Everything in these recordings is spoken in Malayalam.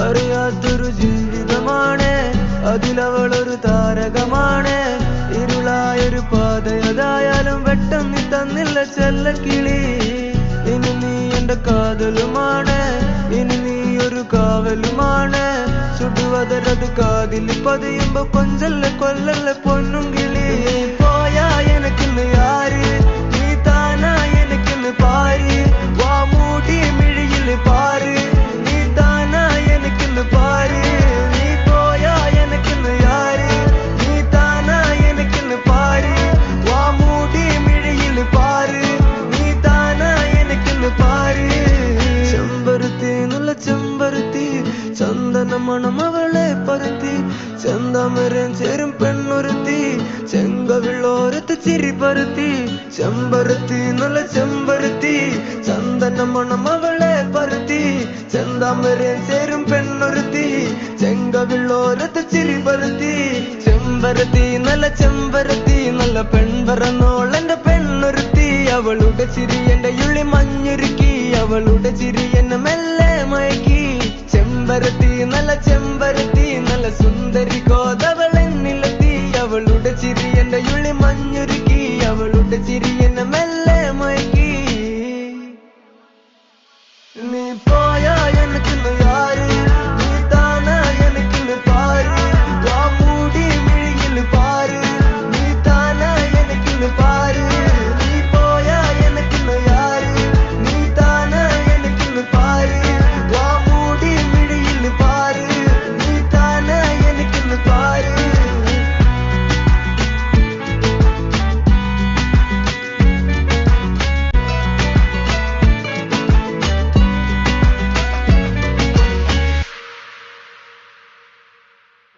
അറിയാത്തൊരു ജീവിതമാണ്, അതിലവളൊരു താരകമാണ്. ഇരുളായൊരു പാതയതായാലും വെട്ടം നീ തന്നില്ല ചെല്ലക്കിളി. ഇനി നീ എന്റെ കാതലുമാണ്, ഇനി നീ ഒരു കാവലുമാണ്. ചുടുവതരത് കാതിൽ പതിയുമ്പോ കൊഞ്ചല്ല കൊല്ലല്ല പൊന്നും കിളി. പോയാ എനക്കിന്ന് യാര്, നീ താനാ എനക്കിന്ന് പാര്. വാ മൂടി മിഴിയില് പാര്, നീ താനാ എനക്കിന്ന് പാര്. നീ പോയാ എനക്കിന്ന് യാര്, നീ താനാ എനക്കിന്ന് പാര്. വാ മൂടി മിഴിയില് പാര്, നീ താനാ എനക്കിന്ന് പാര്. ചെമ്പരുത്തി നല്ല ചെമ്പരുത്തി, ചന്ദന മണം അവളെ പരുത്തി. ചെന്താമരം ചേരും പെണ്ണൊരുത്തി, ചെങ്കവിളോരത്ത് ചിരി പരുത്തി. ചെമ്പരുത്തി നല്ല ചെമ്പരുത്തി, ചന്ദന മണം അവളെ പരുത്തി. ചെന്താമരം ചേരും പെണ്ണൊരുത്തി, ചെങ്കവിളോരത്ത് ചിരി പരുത്തി. ചെമ്പരത്തി നല്ല ചെമ്പരത്തി, നല്ല പെൺപറന്നോളെന്റെ പെണ്ണൊരുത്തി. അവളുടെ ചിരി എന്റെ ഉള്ളി മഞ്ഞുരുക്കി, അവളുടെ ചിരി എന്നെ മെല്ലെ മയക്കി. ചെമ്പരത്തി നല്ല ചെമ്പരത്തി, നല്ല സുന്ദരി കോതവളെന്നിലെത്തി. അവളുടെ ചിരി എന്റെ ഉള്ളി മഞ്ഞുരുക്കി, അവളുടെ ചിരി എന്നെ മെല്ലെ മയക്കി. നീ പോയാ എനിക്കിന്ന് യാര്, നീ താനാ എനിക്കിന്ന് പാര്. വാ മൂടി മിഴിയില് പാര്, നീ താനാ എനിക്കിന്ന് പാര്. നീ പോയാ എനിക്കിന്ന് യാര്, നീ താനാ എനിക്കിന്ന് പാര്. വാ മൂടി മിഴിയില് പാര്, നീ താനാ എനിക്കിന്ന് പാര്.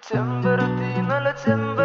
ചെമ്പരത്തി നല്ല ചെമ്പരത്തി.